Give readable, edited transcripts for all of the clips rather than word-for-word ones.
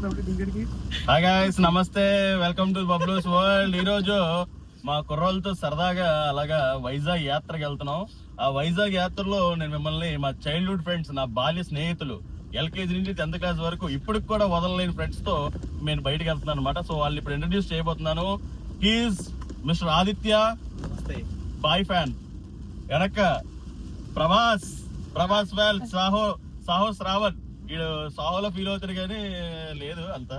Hi guys, నమస్తే, welcome to బబ్లూస్ world. ఈ రోజు మా కుర్రోళ్ళతో సరదాగా అలాగా వైజాగ్ యాత్రకి వెళ్తున్నాం. ఆ వైజాగ్ యాత్రలో నేను మిమ్మల్ని మా చైల్డ్హుడ్ ఫ్రెండ్స్, నా బాల్య స్నేహితులు, ఎల్కేజీ నుంచి 10th క్లాస్ వరకు ఇప్పటికి కూడా వదలలేని ఫ్రెండ్స్ తో నేను బయటకు వెళ్తున్నాను అనమాట. సో వాళ్ళని ఇప్పుడు ఇంట్రడ్యూస్ చేయబోతున్నాను. He is mister Aditya, boy fan. వెనక ప్రభాస్ ఫ్యాన్ సాహో శ్రావణ్. వీడు సాహోలో ఫీల్ అవుతాడు కానీ లేదు అంతా.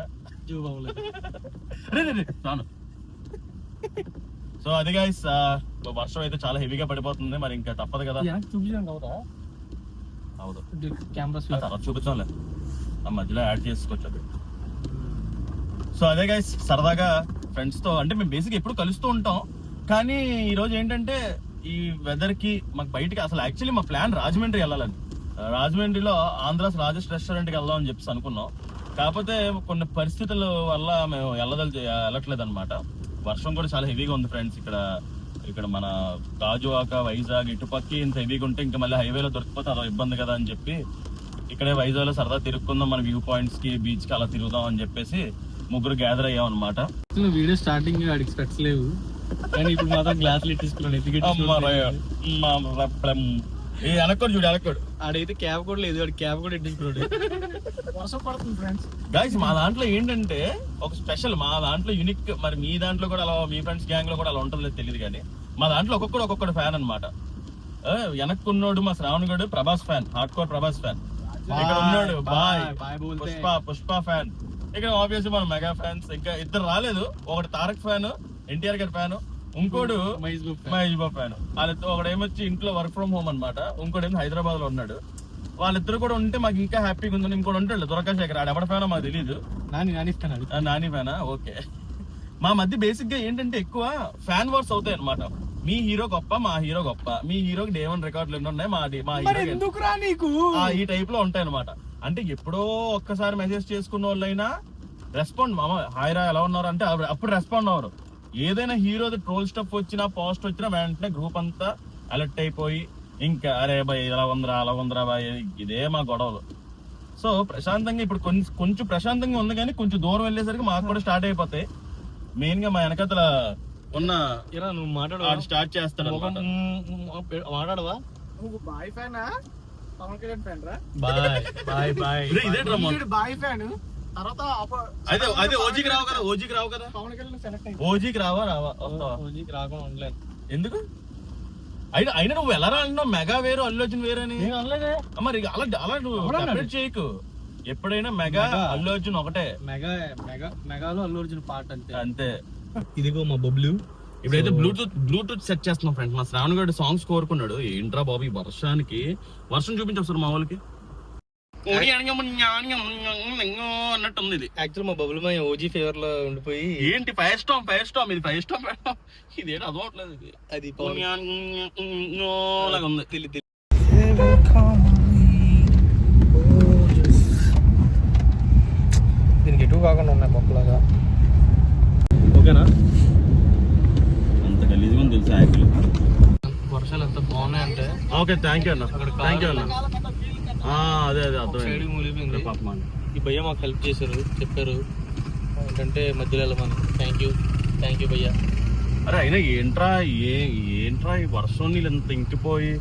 సో అది గైస్, వర్షం అయితే చాలా హెవీగా పడిపోతుంది, మరి ఇంకా తప్పదు కదా. చూపించాలి, ఆ మధ్యలో యాడ్ చేసుకోవచ్చు. సో అదే గైస్, సరదాగా ఫ్రెండ్స్ తో, అంటే మేము బేసిక్ ఎప్పుడు కలుస్తూ ఉంటాం, కానీ ఈ రోజు ఏంటంటే ఈ వెదర్ కి మాకు బయటికి అసలు యాక్చువల్లీ మా ప్లాన్ రాజమండ్రి వెళ్ళాలని. రాజమండ్రిలో ఆంధ్రాస్ రాజెస్ట్ రెస్టారెంట్ కి వెళ్దాం అని చెప్పేసి అనుకున్నాం. కాకపోతే కొన్ని పరిస్థితుల వల్ల మేము వెళ్ళట్లేదు అనమాట. వర్షం కూడా చాలా హెవీగా ఉంది ఫ్రెండ్స్. ఇక్కడ మన గాజువాక, వైజాగ్ ఇటుపక్కి ఇంత హెవీగా ఉంటే ఇంకా మళ్ళీ హైవేలో దొరికిపోతే అదో ఇబ్బంది కదా అని చెప్పి ఇక్కడే వైజాగ్ లో సరదా తిరుక్కుందాం, మన వ్యూ పాయింట్స్ కి, బీచ్ కి అలా తిరుగుదాం అని చెప్పేసి ముగ్గురు గ్యాదర్ అయ్యాం అనమాట. వీడియో స్టార్టింగ్ ఎక్స్పెక్ట్స్ లేవు, కానీ ఇప్పుడు మాత్రం గ్లాసులు ఎనక్కోడు చూడు, ఎనక్కోడు ఆడైతే క్యాబ్ కూడా లేదు, క్యాబ్ కూడా ఎట్టించుకున్నాడు. వర్షం పడుతుంది ఫ్రెండ్స్. గైస్, మా దాంట్లో ఏంటంటే ఒక స్పెషల్, మా దాంట్లో యూనిక్. మరి మీ దాంట్లో కూడా అలా, మీ ఫ్రెండ్స్ గ్యాంగ్ లో కూడా అలా ఉంటుందో తెలియదు, కానీ మా దాంట్లో ఒక్కొక్కడు ఫ్యాన్ అనమాట. వెనక్కున్నోడు మా శ్రావణ్ గడు Prabhas fan, hard core Prabhas fan. ఇక్కడ ఉన్నాడు పుష్ప ఫ్యాన్. ఇక్కడ ఆబ్వియస్లీ మన మెగా ఫ్యాన్స్. ఇంకా ఇద్దరు రాలేదు, ఒకటి తారక్ ఫ్యాన్, ఎన్టీఆర్ గారి ఫ్యాన్, ఇంకోడు మహేష్ బాబు ఫ్యాన్. వాళ్ళిద్దరు, ఒకడేమొచ్చి ఇంట్లో వర్క్ ఫ్రమ్ హోమ్ అనమాట, ఇంకోటి హైదరాబాద్ లో ఉన్నాడు. వాళ్ళిద్దరు కూడా ఉంటే మాకు ఇంకా హ్యాపీగా ఉందని. ఇంకోటి ఉంటాడు దురకాశేఖర్, ఆడ ఎవడ ఫ్యానో మాకు తెలియదు. నాని ఫ్యానా? ఓకే. మా మధ్య బేసిక్ గా ఏంటంటే ఎక్కువ ఫ్యాన్ వార్స్ అవుతాయి అనమాట. మీ హీరో గొప్ప, మా హీరో గొప్ప, మీ హీరోకి డే 1 రికార్డులు ఎన్ని ఉన్నాయి, మా హీరో ఈ టైప్ లో ఉంటాయి అనమాట. అంటే ఎప్పుడో ఒక్కసారి మెసేజ్ చేసుకున్న వాళ్ళైనా రెస్పాండ్, మామ హాయ్ రా ఎలా ఉన్నారు అంటే అప్పుడు రెస్పాండ్ అవ్వరు. ఏదైనా హీరో ట్రోల్ స్టఫ్ వచ్చినా, పోస్ట్ వచ్చినా వెంటనే గ్రూప్ అంతా అలర్ట్ అయిపోయి ఇంకా అరే బాయ్ ఇలా ఉందిరా బాయ్, ఇదే మా గొడవలు. సో ప్రశాంతంగా ఇప్పుడు కొంచెం ప్రశాంతంగా ఉంది, కానీ కొంచెం దూరం వెళ్ళేసరికి మాకు కూడా స్టార్ట్ అయిపోతాయి. మెయిన్ గా మా వెనకతల ఉన్న నువ్వు మాట్లాడు, స్టార్ట్ చేస్తాడు. మాట్లాడవా? Boy fan, Pawan Kalyan fan రా. Boy fan. తర్వాత అదే ఓజీకి రావు కదా. పవన్ కళ్యాణ్ సెలెక్ట్ అయ్యి ఓజీకి రావా? ఓజీకి రాకుండా ఉండలేదు. ఎందుకు? అయినా నువ్వు ఎలా అంటున్నావు, మెగా వేరు అల్లు అర్జున్ వేరు అని. మరి అలా నువ్వు చేయకు. ఎప్పుడైనా మెగా అల్లు అర్జున్ ఒకటే. మెగాలో అల్లు అర్జున్ పార్ట్ అంతే. ఇదిగో మా బబ్లు. ఇప్పుడైతే బ్లూటూత్ సెట్ చేస్తున్నాం ఫ్రెండ్స్. మా శ్రావణ్ గారు సాంగ్స్ కోరుకున్నాడు. ఏంట్రా బాబు ఈ వర్షం చూపించాం సార్ మా వాళ్ళకి అన్నట్టుంది. ఇది యాక్చువల్ మా బబుల్ మా ఓజీ ఫేవర్ లో ఉండిపోయి ఏంటి ఫైర్ స్టామ్ ఇది 5 స్టార్ ఇది అదవట్లేదు. అది ఉంది. దీనికి ఎటు కాకుండా ఉన్నాయి మొక్కలాగా. ఓకేనా? అంత గలీజ్గా ఉంది తెలుసా యాక్చువల్లీ. వర్షాలు ఎంత బాగున్నాయంటే. ఓకే, థ్యాంక్ యూ అన్న. అదే అర్థమైంది. ఈ భయ్య మాకు హెల్ప్ చేశారు, చెప్పారు ఏంటంటే మధ్యలో వెళ్ళమని. థ్యాంక్ యూ భయ్య. అరే అయినా ఏంట్రా ఈ వర్షం నీళ్ళు ఎంత ఇంకిపోయి.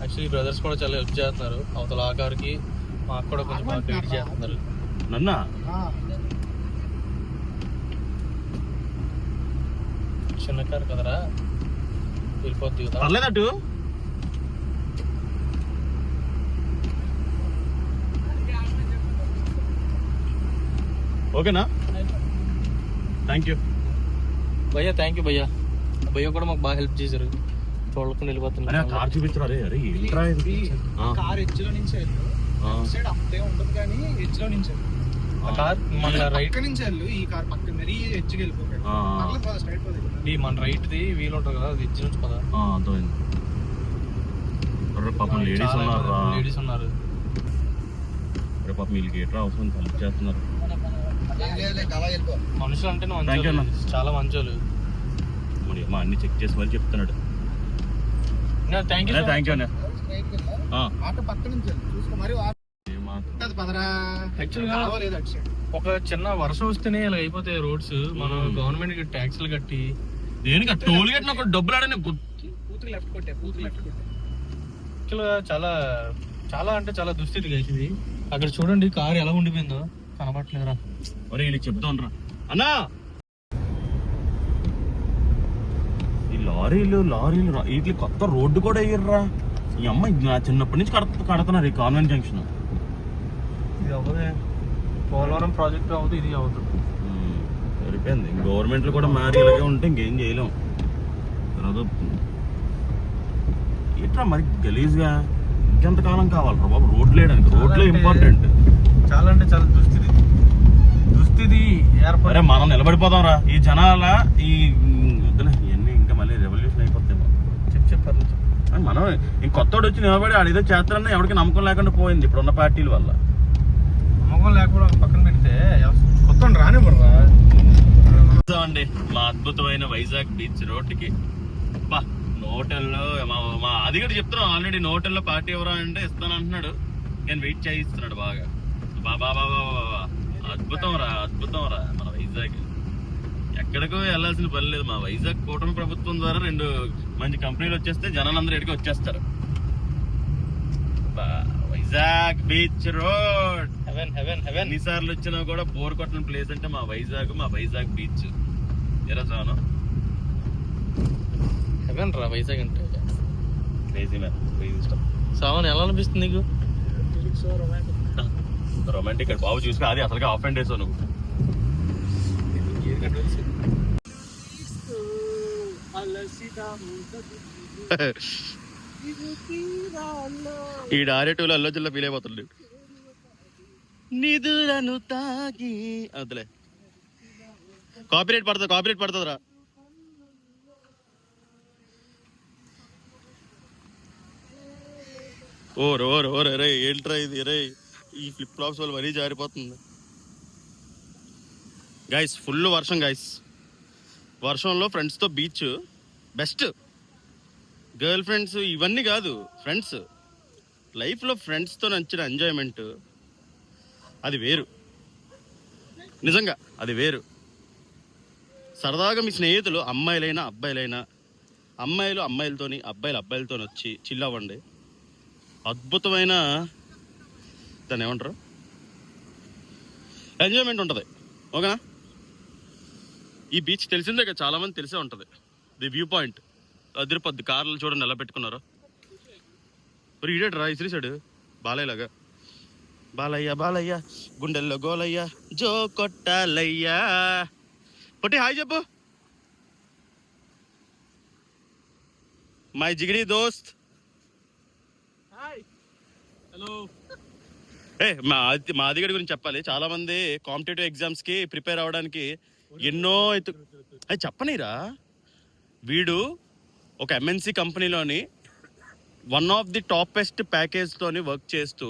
యాక్చువల్లీ బ్రదర్స్ కూడా చాలా హెల్ప్ చేస్తున్నారు. అవతల ఆకారికి మాకు కూడా కొంచెం బాగా గైడ్ చేస్తున్నారు. నన్నా చిన్న కారు కదరా, వెళ్ళిపోద్ది కదా. పర్లేదట్టు. ఓకేనా? థ్యాంక్ యూ భయ్యా. భయ్య కూడా మాకు బాగా హెల్ప్ చేశారు. చూడకుండా వెళ్ళిపోతున్నా. కార్ చూపించరా? కార్ ఎడ్జ్లో నుంచి సైడ్ అంతే ఉంటుంది, కానీ ఎడ్జ్లో నుంచి కార్ మన రైట్ నుంచి వెళ్ళు. ఈ కార్ పక్కన మరీ ఎడ్జ్కి వెళ్ళిపోతాడు. మన రైట్ ది వీలు ఉంటుంది కదా, అది ఎడ్జ్ నుంచి పదా. పాపం లేడీస్ ఉన్నారు. పాపం వీళ్ళకి ఎట్లా అవసరం హెల్ప్ చేస్తున్నారు. మనుషులు అంటే చాలా మంచోళ్ళు. మా అన్ని చెక్ చేసి మరి చెప్తున్నాడు. Thank you. ఆటో పక్క నుంచి చూసుకో. మరి అది పదరా Actually గా కావాలేదు అటు సైడ్. ఒక చిన్న వర్షం వస్తేనే ఇలా అయిపోతాయి రోడ్స్. మనం గవర్నమెంట్ కి ట్యాక్స్లు కట్టి దేనికి టోల్ గేట్ నాకు డబ్బులు ఆడని పూర్తిగా లెఫ్ట్ కొట్టే యాక్చువల్గా చాలా చాలా అంటే చాలా దుస్థితి guys ఇది. అక్కడ చూడండి కారు ఎలా ఉండిపోయిందో కనబట్లేదురా. ఒరే వీళ్ళకి చెప్తాను రా అన్నా. ఈ లారీలు వీటికి కొత్త రోడ్డు కూడా వేయర్రా. ఈ అమ్మ నా చిన్నప్పటి నుంచి కడుతున్నారు ఈ కాన్వెంట్ జంక్షన్. ఇది అవ్వదే, పోలవరం ప్రాజెక్ట్ అవ్వదు, ఇది అవుతుంది. సరిపోయింది. గవర్నమెంట్లు కూడా మారి ఇలాగే ఉంటే ఇంకేం చేయలేం. తర్వాత ఎట్లా మరి గలీజ్గా ఇంకెంతకాలం కావాలరా బాబు రోడ్లు వేయడానికి? రోడ్లే ఇంపార్టెంట్. చాలా అంటే చాలా దుస్థితి అరే మనం నిలబడిపోదాం రా ఈ జనాల ఈ ఇవన్నీ ఇంకా మళ్ళీ రెవల్యూషన్ అయిపోతామో. చెప్పారు మనం ఇంకొత్తోడు వచ్చి నిలబడి ఆడేదో చేస్తారన్నా ఎవరికి నమ్మకం లేకుండా పోయింది ఇప్పుడున్న పార్టీల వల్ల. నమ్మకం లేకపోవడం పక్కన పెడితే కొత్త రానివ్వరా అండి మా అద్భుతమైన వైజాగ్ బీచ్ రోడ్డుకి నోటల్లో మా అది కూడా చెప్తున్నాం ఆల్రెడీ. నోటల్లో పార్టీ ఎవరా అంటే ఇస్తాను అంటున్నాడు, నేను వెయిట్ చేయిస్తున్నాడు బాగా. బాబా అద్భుతం రా మన వైజాగ్. ఎక్కడికో వెళ్ళాల్సిన పని లేదు. మా వైజాగ్ కూటమి ప్రభుత్వం ద్వారా 2 మంచి కంపెనీలు వచ్చేస్తే జనాలందరూ ఎక్కడికి వచ్చేస్తారు. వైజాగ్ బీచ్ రోడ్ హెవెన్ ఎన్నిసార్లు వచ్చినా కూడా బోర్ కొట్టిన ప్లేస్ అంటే మా వైజాగ్ బీచ్. ఎరా సాను హెవెన్ రా వైజాగ్ అంటే. Crazy man, crazy stuff. సావన్ ఎలా అనిపిస్తుంది నీకు? రొమాంటిక్ బాబు చూసుకుని అది అసలుగా ఆఫ్ అండ్ డేసో నువ్వు. ఈ డైరెక్టివ్ లో అల్లోజల్లో ఫీల్ అయిపోతుంది. నిధులను తాగి అదిలే కాపీరైట్ పడుతుందిరా. రే ఏంట్రా ఇది రే, ఈ ఫ్లిప్ ఫ్లాప్స్ వల్ల మరీ జారిపోతుంది. గైస్ ఫుల్ వర్షం గైస్. వర్షంలో ఫ్రెండ్స్తో బీచ్ బెస్ట్. గర్ల్ ఫ్రెండ్స్ ఇవన్నీ కాదు, ఫ్రెండ్స్ లైఫ్లో ఫ్రెండ్స్తో నచ్చిన ఎంజాయ్మెంట్ అది వేరు. నిజంగా అది వేరు. సరదాగా మీ స్నేహితులు అమ్మాయిలైనా అబ్బాయిలైనా, అమ్మాయిలు అమ్మాయిలతోని అబ్బాయిలు అబ్బాయిలతో వచ్చి చిల్ అవ్వండి. అద్భుతమైన దాన్ని ఏమంటారు ఎంజాయ్మెంట్ ఉంటుంది. ఓకేనా? ఈ బీచ్ తెలిసిందే కదా, చాలా మంది తెలిసే ఉంటుంది. ది వ్యూ పాయింట్ అదిరిపోద్ది. కార్లు చూడండి ఎలా పెట్టుకున్నారో. ఈడేడు రా ఇసిరిసాడు బాలయ్యలాగా. బాలయ్య గుండెల్లో గోలయ్య జో కొట్టాలయ్యా. పొట్టి హాయ్ చెప్పు. మై జిగిడి దోస్త్. హలో. మా ఆదిగడి గురించి చెప్పాలి. చాలా మంది కాంపిటేటివ్ ఎగ్జామ్స్ కి ప్రిపేర్ అవ్వడానికి ఎన్నో అది చెప్పనీరా. వీడు ఒక MNC కంపెనీలోని వన్ ఆఫ్ ది టాపెస్ట్ ప్యాకేజ్తోని వర్క్ చేస్తూ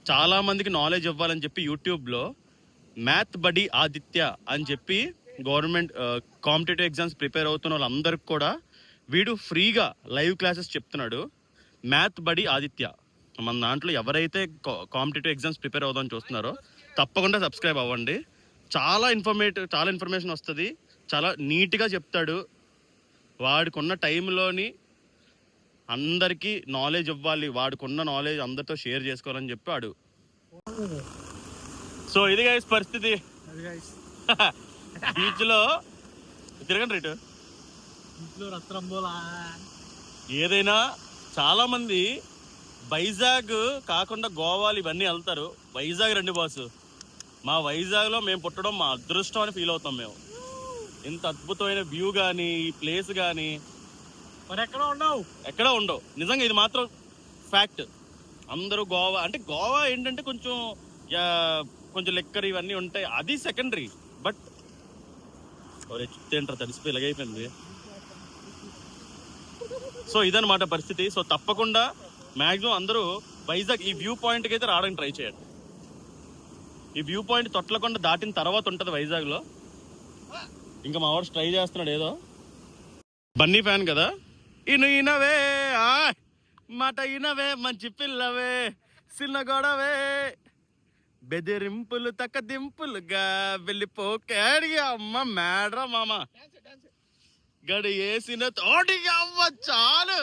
చాలా మందికి నాలెడ్జ్ ఇవ్వాలని చెప్పి యూట్యూబ్లో మ్యాథ్ బడి ఆదిత్య అని చెప్పి గవర్నమెంట్ కాంపిటేటివ్ ఎగ్జామ్స్ ప్రిపేర్ అవుతున్న వాళ్ళందరికి కూడా వీడు ఫ్రీగా లైవ్ క్లాసెస్ చెప్తున్నాడు. మ్యాథ్ బడి ఆదిత్య. మన దాంట్లో ఎవరైతే కాంపిటేటివ్ ఎగ్జామ్స్ ప్రిపేర్ అవుదామని చూస్తున్నారో తప్పకుండా సబ్స్క్రైబ్ అవ్వండి. చాలా ఇన్ఫర్మేషన్ వస్తుంది. చాలా నీట్గా చెప్తాడు. వాడికున్న టైంలోని అందరికీ నాలెడ్జ్ ఇవ్వాలి, వాడికున్న నాలెడ్జ్ అందరితో షేర్ చేసుకోవాలని చెప్పాడు. సో ఇది గైస్ పరిస్థితి. బీచ్లో తిరగండి రేటు. ఏదైనా చాలా మంది వైజాగ్ కాకుండా గోవాలు ఇవన్నీ వెళ్తారు. వైజాగ్ రండి బాసు. మా వైజాగ్లో మేము పుట్టడం మా అదృష్టం అని ఫీల్ అవుతాం మేము. ఇంత అద్భుతమైన వ్యూ కానీ ఈ ప్లేస్ కానీ మరి ఎక్కడ ఉండవు. నిజంగా ఇది మాత్రం ఫ్యాక్ట్. అందరూ గోవా అంటే గోవా ఏంటంటే కొంచెం లెక్కర్ ఇవన్నీ ఉంటాయి, అది సెకండరీ. బట్ చెప్తేంటారు తడిసిపోయి ఇలాగైపోయింది. సో ఇదన్నమాట పరిస్థితి. సో తప్పకుండా మ్యాక్సిమం అందరూ వైజాగ్ ఈ వ్యూ పాయింట్కి అయితే రావడానికి ట్రై చేయండి. ఈ వ్యూ పాయింట్ తొట్లకొండ దాటిన తర్వాత ఉంటుంది వైజాగ్లో. ఇంకా మా వాడు ట్రై చేస్తున్నాడు ఏదో. బన్నీ ఫ్యాన్ కదా. ఇనవే మాట ఇనవే మంచి పిల్లవే చిన్న గొడవే బెదిరింపులు తక్కదింపులుగా వెళ్ళిపోకాడిగా అమ్మ మేడ్రా మామ గడి వేసిన తోటిగా అవ్వ చాలు.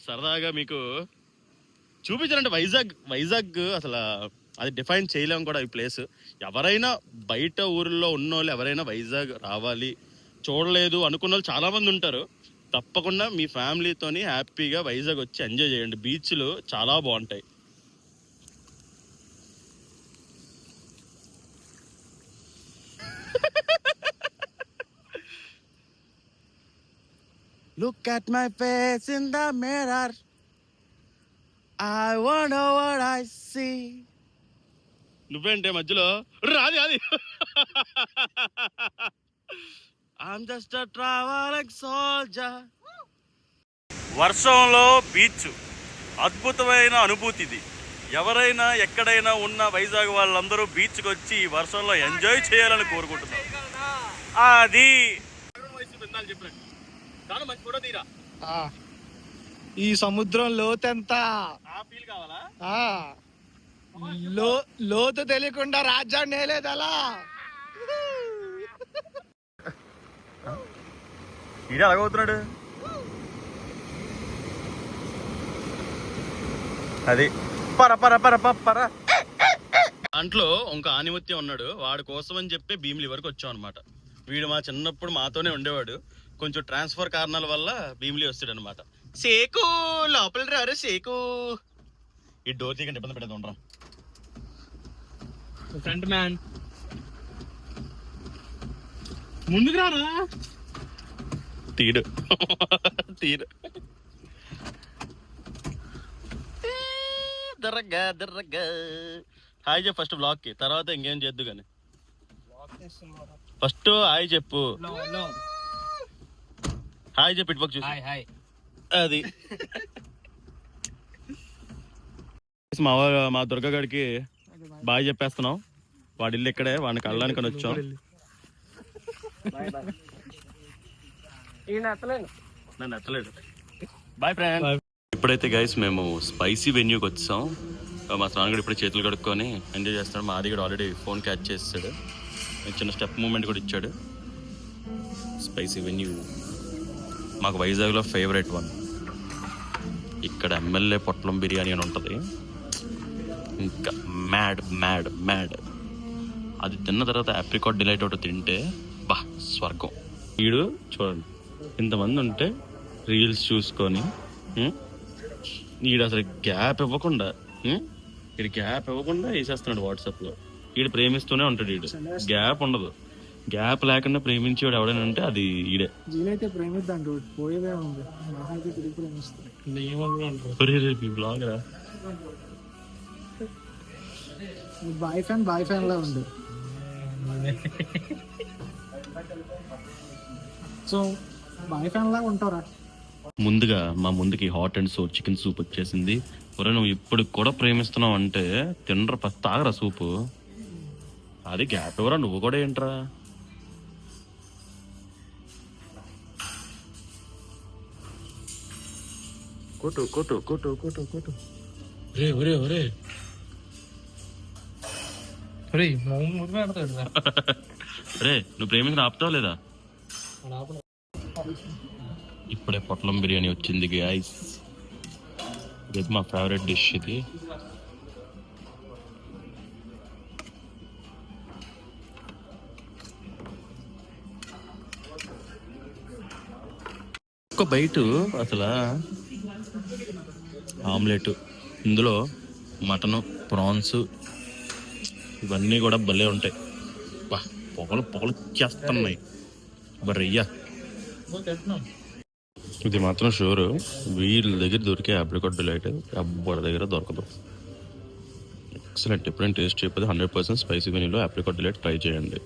సరదాగా మీకు చూపించాలంటే వైజాగ్ అసలు అది డిఫైన్ చేయలేము కూడా ఈ ప్లేస్. ఎవరైనా బయట ఊర్లో ఉన్నోళ్ళు ఎవరైనా వైజాగ్ రావాలి చూడలేదు అనుకున్న వాళ్ళు చాలా మంది ఉంటారు. తప్పకుండా మీ ఫ్యామిలీతోని హ్యాపీగా వైజాగ్ వచ్చి ఎంజాయ్ చేయండి. బీచ్లు చాలా బాగుంటాయి. Look at my face in the mirror. I wonder what I see. నువ్వేంటే మధ్యలో రాది అది. I'm just a traveling soldier. వర్షంలో బీచ్ అద్భుతమైన అనుభూతి ఇది. ఎవరైనా ఎక్కడైనా ఉన్న వైజాగ్ వాళ్ళందరూ బీచ్కి వచ్చి ఈ వర్షంలో ఎంజాయ్ చేయాలని కోరుకుంటున్నారు. అది ఈ సముద్రం లోతెంత లోతు తెలియకుండా రాజ్యాన్ని వేయలేదు అలా. ఇది అలాగవుతున్నాడు. అది పర పర పర పర. దాంట్లో ఇంకా ఆనిమత్యం ఉన్నాడు. వాడి కోసం అని చెప్పి భీమిలి వరకు వచ్చాం అనమాట. వీడు మా చిన్నప్పుడు మాతోనే ఉండేవాడు. కొంచెం ట్రాన్స్ఫర్ కారణాల వల్ల భీమిలి వస్తాడు అనమాట. సేకు లోపల రారు సేకు. ఈ డోర్ తీయకండి ఇబ్బంది పెట్టేది ఉండరా. ఫ్రంట్ మ్యాన్ ముందుకు రారా. తీడు దర్రగా హాయ్ చెప్పు ఫస్ట్ బ్లాక్ కి, తర్వాత ఇంకేం చేద్దు కానీ. ఫస్ట్ హాయ్ చెప్పు. హాయ్ చెప్పు ఇటుపక్క చూసి. అది మా దుర్గగాడికి బాయ్ చెప్పేస్తున్నాం. వాడి ఇల్లు ఇక్కడే, వాడిని కళ్ళడానికి అని వచ్చాం. నన్ను ఎత్తలేడు. Boyfriend. ఇప్పుడైతే గైస్ మేము స్పైసీ వెన్యూకి వచ్చాం. మా స్నానగడు ఇప్పుడు చేతులు కడుక్కొని ఎంజాయ్ చేస్తాడు. మా ఆదిగడు ఆల్రెడీ ఫోన్ క్యాచ్ చేస్తాడు. చిన్న స్టెప్ మూమెంట్ కూడా ఇచ్చాడు. స్పైసీ వెన్యూ మాకు వైజాగ్లో ఫేవరెట్ వన్. ఇక్కడ ఎమ్మెల్యే పొట్లం బిర్యానీ అని ఉంటుంది. ఇంకా మ్యాడ్ మ్యాడ్ మ్యాడ్. అది తిన్న తర్వాత ఆప్రికాట్ డిలైట్ ఒకటి తింటే బా స్వర్గం. వీడు చూడండి ఇంతమంది ఉంటే రీల్స్ చూసుకొని వీడు అసలు గ్యాప్ ఇవ్వకుండా వేసేస్తున్నాడు వాట్సాప్లో. వీడు ప్రేమిస్తూనే ఉంటాడు. వీడు గ్యాప్ ఉండదు. గ్యాప్ లేకుండా ప్రేమించేవాడు ఎవడైనా ఉంటే అది ఈడే. బ్లాగరా బాయ్ ఫ్యాన్ లా ఉంది. సో బాయ్ ఫ్యాన్ లా ఉంటారా. ముందుగా మా ముందుకి hot and sour chicken soup వచ్చేసింది. ఒరే నువ్వు ఇప్పుడు కూడా ప్రేమిస్తున్నావు అంటే తినరా ఫస్ట్ తాగరా సూపు. అది గ్యాప్ ఎవరా నువ్వు కూడా ఏంట్రా. కొట్టు కొట్టు కొట్టు కొట్టు కొట్టు. ఒరే ఒరే ఒరే ఒరే రే నువ్వు ప్రేమించిన ఆపుతావు లేదా. ఇప్పుడే పొట్లం బిర్యానీ వచ్చింది గైస్. ఇది మా ఫేవరెట్ డిష్. ఇది ఒక బయట అసలు ఆమ్లెట్, ఇందులో మటను, ప్రాన్స్ ఇవన్నీ కూడా భలే ఉంటాయి. బా పొగలు చేస్తున్నాయి బర్రయ్యా. ఇది మాత్రం షూర్ వీళ్ళ దగ్గర దొరికే ఆప్రికాట్ డిలైట్ ఎవరి దగ్గర దొరకదు. ఎక్సలెంట్. ఎప్పుడైనా టేస్ట్ చేయకపోతే 100% స్పైసీ వెనీలో ఆప్రికాట్ డిలైట్ ట్రై చేయండి.